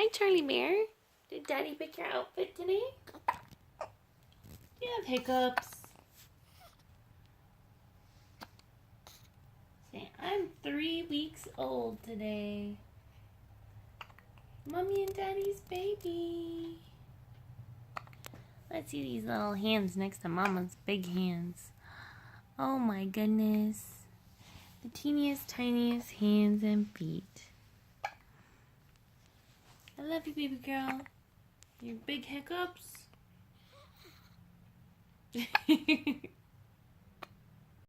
Hi, Charlie Bear. Did Daddy pick your outfit today? You have hiccups. Say, I'm 3 weeks old today. Mommy and Daddy's baby. Let's see these little hands next to Mama's big hands. Oh my goodness. The teeniest, tiniest hands and feet. I love you, baby girl. Your big hiccups.